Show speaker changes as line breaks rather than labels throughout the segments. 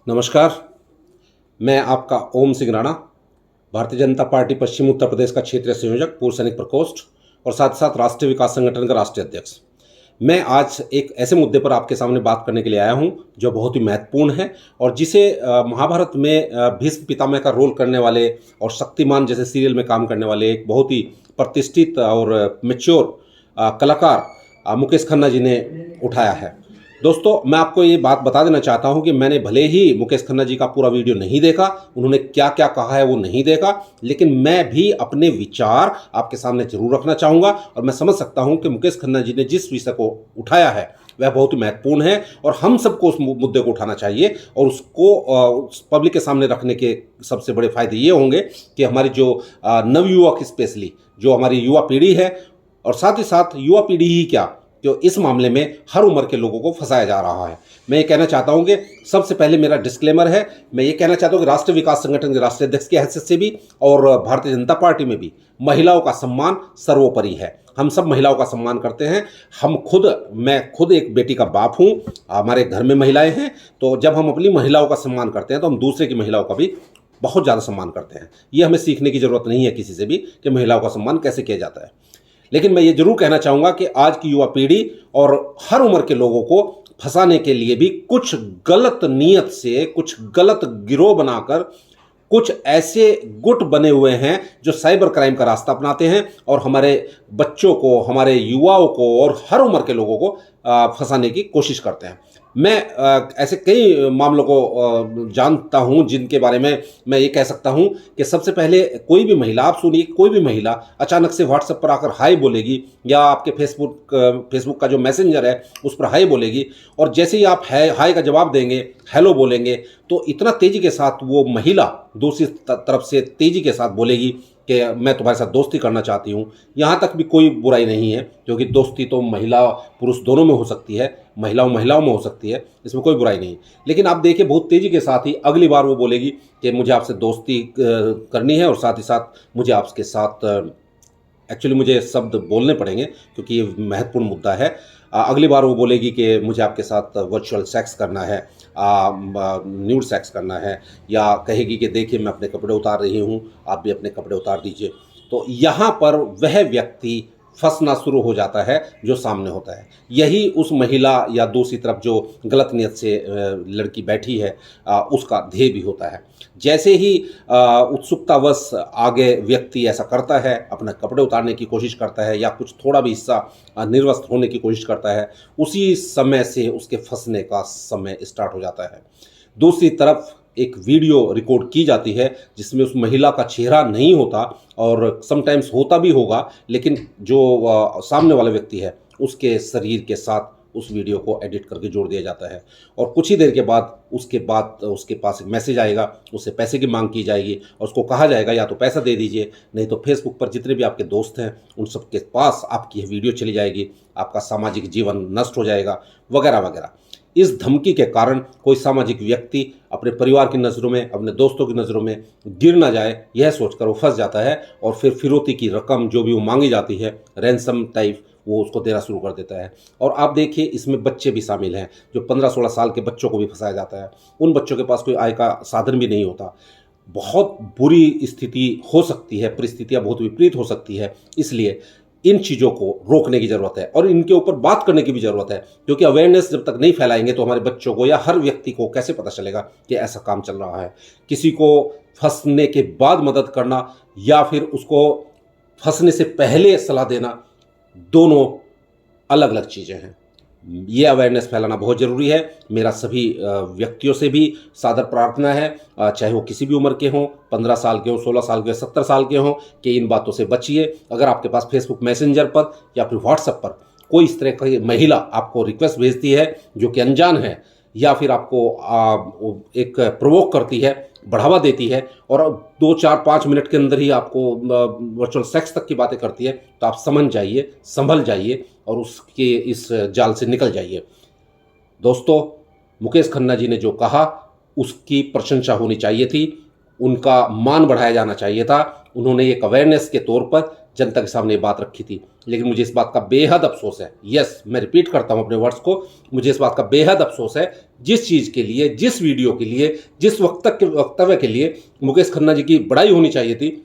नमस्कार। मैं आपका ओम सिंह राणा, भारतीय जनता पार्टी पश्चिम उत्तर प्रदेश का क्षेत्रीय संयोजक, पूर्व सैनिक प्रकोष्ठ और साथ साथ राष्ट्रीय विकास संगठन का राष्ट्रीय अध्यक्ष। मैं आज एक ऐसे मुद्दे पर आपके सामने बात करने के लिए आया हूं जो बहुत ही महत्वपूर्ण है और जिसे महाभारत में भीष्म पितामह का रोल करने वाले और शक्तिमान जैसे सीरियल में काम करने वाले एक बहुत ही प्रतिष्ठित और मैच्योर कलाकार मुकेश खन्ना जी ने उठाया है। दोस्तों, मैं आपको ये बात बता देना चाहता हूं कि मैंने भले ही मुकेश खन्ना जी का पूरा वीडियो नहीं देखा, उन्होंने क्या क्या कहा है वो नहीं देखा, लेकिन मैं भी अपने विचार आपके सामने जरूर रखना चाहूँगा और मैं समझ सकता हूं कि मुकेश खन्ना जी ने जिस विषय को उठाया है वह बहुत ही महत्वपूर्ण है और हम सबको उस मुद्दे को उठाना चाहिए और उसको पब्लिक के सामने रखने के सबसे बड़े फायदे ये होंगे कि हमारी जो नवयुवक, स्पेशली जो हमारी युवा पीढ़ी है और साथ ही साथ युवा पीढ़ी ही क्या, जो इस मामले में हर उम्र के लोगों को फंसाया जा रहा है। मैं ये कहना चाहता हूं कि सबसे पहले मेरा डिस्क्लेमर है, मैं ये कहना चाहता हूं कि राष्ट्रीय विकास संगठन के राष्ट्रीय अध्यक्ष की हैसियत से भी और भारतीय जनता पार्टी में भी महिलाओं का सम्मान सर्वोपरि है। हम सब महिलाओं का सम्मान करते हैं। मैं खुद एक बेटी का बाप हूं, हमारे घर में महिलाएं हैं, तो जब हम अपनी महिलाओं का सम्मान करते हैं तो हम दूसरे की महिलाओं का भी बहुत ज़्यादा सम्मान करते हैं। ये हमें सीखने की ज़रूरत नहीं है किसी से भी कि महिलाओं का सम्मान कैसे किया जाता है। लेकिन मैं ये जरूर कहना चाहूँगा कि आज की युवा पीढ़ी और हर उम्र के लोगों को फंसाने के लिए भी कुछ गलत नीयत से, कुछ गलत गिरोह बनाकर कुछ ऐसे गुट बने हुए हैं जो साइबर क्राइम का रास्ता अपनाते हैं और हमारे बच्चों को, हमारे युवाओं को और हर उम्र के लोगों को फंसाने की कोशिश करते हैं। मैं ऐसे कई मामलों को जानता हूं जिनके बारे में मैं ये कह सकता हूं कि सबसे पहले कोई भी महिला, आप सुनिए, कोई भी महिला अचानक से व्हाट्सएप पर आकर हाय बोलेगी या आपके फेसबुक का जो मैसेंजर है उस पर हाय बोलेगी और जैसे ही आप हाय का जवाब देंगे, हेलो बोलेंगे, तो इतना तेज़ी के साथ वो महिला दूसरी तरफ से तेज़ी के साथ बोलेगी कि मैं तुम्हारे साथ दोस्ती करना चाहती हूँ। यहाँ तक भी कोई बुराई नहीं है, क्योंकि दोस्ती तो महिला पुरुष दोनों में हो सकती है, महिलाओं में हो सकती है, इसमें कोई बुराई नहीं। लेकिन आप देखिए, बहुत तेज़ी के साथ ही अगली बार वो बोलेगी कि मुझे आपसे दोस्ती करनी है और साथ ही साथ मुझे आपके साथ एक्चुअली मुझे शब्द बोलने पड़ेंगे क्योंकि ये महत्वपूर्ण मुद्दा है। अगली बार वो बोलेगी कि मुझे आपके साथ वर्चुअल सेक्स करना है, न्यूड सेक्स करना है, या कहेगी कि देखिए मैं अपने कपड़े उतार रही हूँ, आप भी अपने कपड़े उतार दीजिए। तो यहाँ पर वह व्यक्ति फंसना शुरू हो जाता है जो सामने होता है। यही उस महिला या दूसरी तरफ जो गलत नियत से लड़की बैठी है उसका ध्येय भी होता है। जैसे ही उत्सुकतावश आगे व्यक्ति ऐसा करता है, अपने कपड़े उतारने की कोशिश करता है या कुछ थोड़ा भी हिस्सा निर्वस्त्र होने की कोशिश करता है, उसी समय से उसके फंसने का समय स्टार्ट हो जाता है। दूसरी तरफ एक वीडियो रिकॉर्ड की जाती है जिसमें उस महिला का चेहरा नहीं होता और समटाइम्स होता भी होगा, लेकिन जो सामने वाला व्यक्ति है उसके शरीर के साथ उस वीडियो को एडिट करके जोड़ दिया जाता है और कुछ ही देर के बाद उसके पास एक मैसेज आएगा, उससे पैसे की मांग की जाएगी और उसको कहा जाएगा या तो पैसा दे दीजिए, नहीं तो फेसबुक पर जितने भी आपके दोस्त हैं उन सबके पास आपकी यह वीडियो चली जाएगी, आपका सामाजिक जीवन नष्ट हो जाएगा, वगैरह वगैरह। इस धमकी के कारण कोई सामाजिक व्यक्ति अपने परिवार की नज़रों में, अपने दोस्तों की नज़रों में गिर ना जाए, यह सोचकर वो फंस जाता है और फिर फिरौती की रकम जो भी वो मांगी जाती है, रैंसम टाइप, वो उसको देना शुरू कर देता है। और आप देखिए, इसमें बच्चे भी शामिल हैं, जो 15-16 साल के बच्चों को भी फंसाया जाता है। उन बच्चों के पास कोई आय का साधन भी नहीं होता। बहुत बुरी स्थिति हो सकती है, परिस्थितियाँ बहुत विपरीत हो सकती है। इसलिए इन चीज़ों को रोकने की ज़रूरत है और इनके ऊपर बात करने की भी ज़रूरत है, क्योंकि अवेयरनेस जब तक नहीं फैलाएंगे तो हमारे बच्चों को या हर व्यक्ति को कैसे पता चलेगा कि ऐसा काम चल रहा है। किसी को फंसने के बाद मदद करना या फिर उसको फंसने से पहले सलाह देना, दोनों अलग अलग चीज़ें हैं। ये अवेयरनेस फैलाना बहुत ज़रूरी है। मेरा सभी व्यक्तियों से भी सादर प्रार्थना है, चाहे वो किसी भी उम्र के हों, 15 साल के हों, 16 साल के, 70 साल के हों, कि इन बातों से बचिए। अगर आपके पास फेसबुक मैसेंजर पर या फिर व्हाट्सएप पर कोई इस तरह की महिला आपको रिक्वेस्ट भेजती है जो कि अनजान है या फिर आपको एक प्रोवोक करती है, बढ़ावा देती है और 2, 4, 5 मिनट के अंदर ही आपको वर्चुअल सेक्स तक की बातें करती है, तो आप समझ जाइए, संभल जाइए और उसके इस जाल से निकल जाइए। दोस्तों, मुकेश खन्ना जी ने जो कहा उसकी प्रशंसा होनी चाहिए थी, उनका मान बढ़ाया जाना चाहिए था। उन्होंने एक अवेयरनेस के तौर पर जनता के सामने ये बात रखी थी। लेकिन मुझे इस बात का बेहद अफसोस है, यस मैं रिपीट करता हूँ अपने वर्ड्स को, मुझे इस बात का बेहद अफसोस है जिस चीज़ के लिए, जिस वीडियो के लिए, जिस वक्तव्य के लिए मुकेश खन्ना जी की बड़ाई होनी चाहिए थी,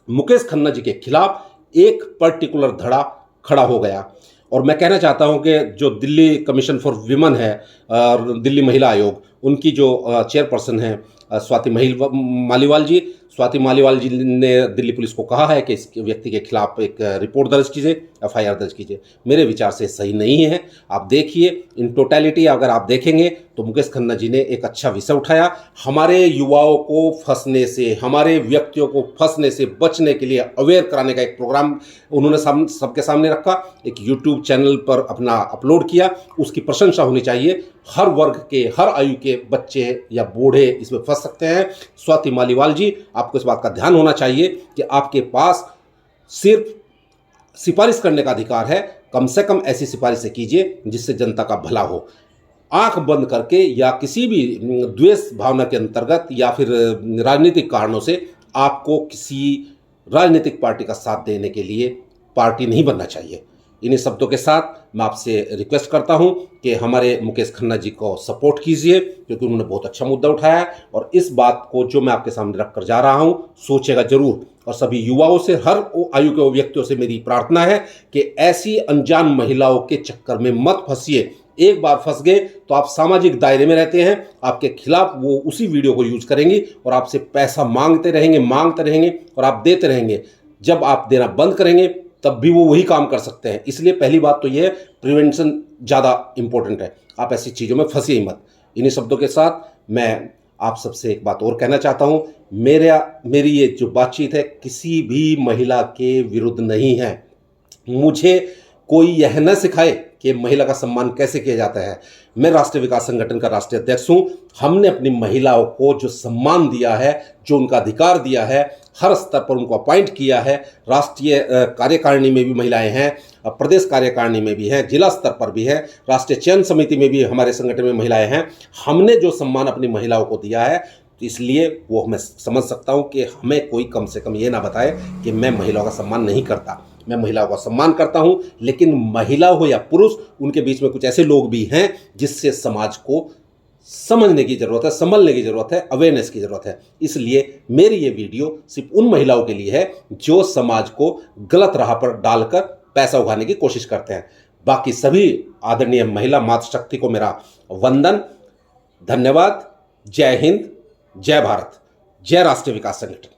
मुकेश खन्ना जी के खिलाफ एक पर्टिकुलर धड़ा खड़ा हो गया। और मैं कहना चाहता हूं कि जो दिल्ली कमीशन फॉर विमेन है और दिल्ली महिला आयोग, उनकी जो चेयरपर्सन है स्वाति मालीवाल जी, स्वाति मालीवाल जी ने दिल्ली पुलिस को कहा है कि इस व्यक्ति के खिलाफ एक रिपोर्ट दर्ज कीजिए, एफआईआर दर्ज कीजिए। मेरे विचार से सही नहीं है। आप देखिए, इन टोटलिटी अगर आप देखेंगे तो मुकेश खन्ना जी ने एक अच्छा विषय उठाया, हमारे युवाओं को फंसने से, हमारे व्यक्तियों को फंसने से बचने के लिए अवेयर कराने का एक प्रोग्राम उन्होंने सबके सामने रखा, एक यूट्यूब चैनल पर अपना अपलोड किया। उसकी प्रशंसा होनी चाहिए। हर वर्ग के, हर आयु के बच्चे या बूढ़े इसमें फंस सकते हैं। स्वाति मालीवाल जी, आपको इस बात का ध्यान होना चाहिए कि आपके पास सिर्फ सिफारिश करने का अधिकार है, कम से कम ऐसी सिफारिशें कीजिए जिससे जनता का भला हो। आंख बंद करके या किसी भी द्वेष भावना के अंतर्गत या फिर राजनीतिक कारणों से आपको किसी राजनीतिक पार्टी का साथ देने के लिए पार्टी नहीं बनना चाहिए। इन्हीं शब्दों के साथ मैं आपसे रिक्वेस्ट करता हूं कि हमारे मुकेश खन्ना जी को सपोर्ट कीजिए, क्योंकि उन्होंने बहुत अच्छा मुद्दा उठाया है। और इस बात को जो मैं आपके सामने रख कर जा रहा हूं, सोचेगा जरूर। और सभी युवाओं से, हर आयु के व्यक्तियों से मेरी प्रार्थना है कि ऐसी अनजान महिलाओं के चक्कर में मत फंसिए। एक बार फंस गए तो आप सामाजिक दायरे में रहते हैं, आपके खिलाफ वो उसी वीडियो को यूज करेंगी और आपसे पैसा मांगते रहेंगे और आप देते रहेंगे। जब आप देना बंद करेंगे तब भी वो वही काम कर सकते हैं। इसलिए पहली बात तो ये है, प्रिवेंशन ज़्यादा इंपॉर्टेंट है। आप ऐसी चीज़ों में फंसिए मत। इन्हीं शब्दों के साथ मैं आप सबसे एक बात और कहना चाहता हूँ, मेरी ये जो बातचीत है किसी भी महिला के विरुद्ध नहीं है। मुझे कोई यह न सिखाए कि महिला का सम्मान कैसे किया जाता है। मैं राष्ट्रीय विकास संगठन का राष्ट्रीय अध्यक्ष हूँ। हमने अपनी महिलाओं को जो सम्मान दिया है, जो उनका अधिकार दिया है, हर स्तर पर उनको अपॉइंट किया है। राष्ट्रीय कार्यकारिणी में भी महिलाएं हैं, प्रदेश कार्यकारिणी में भी हैं, जिला स्तर पर भी हैं, राष्ट्रीय चयन समिति में भी हमारे संगठन में महिलाएं हैं। हमने जो सम्मान अपनी महिलाओं को दिया है, तो इसलिए वो मैं समझ सकता हूँ कि हमें कोई कम से कम ये ना बताए कि मैं महिलाओं का सम्मान नहीं करता। मैं महिलाओं का सम्मान करता हूँ, लेकिन महिला हो या पुरुष, उनके बीच में कुछ ऐसे लोग भी हैं जिससे समाज को समझने की ज़रूरत है, संभलने की ज़रूरत है, अवेयरनेस की ज़रूरत है। इसलिए मेरी ये वीडियो सिर्फ उन महिलाओं के लिए है जो समाज को गलत राह पर डालकर पैसा उगाने की कोशिश करते हैं। बाकी सभी आदरणीय महिला मातृशक्ति को मेरा वंदन, धन्यवाद। जय हिंद, जय भारत, जय राष्ट्रीय विकास संगठन।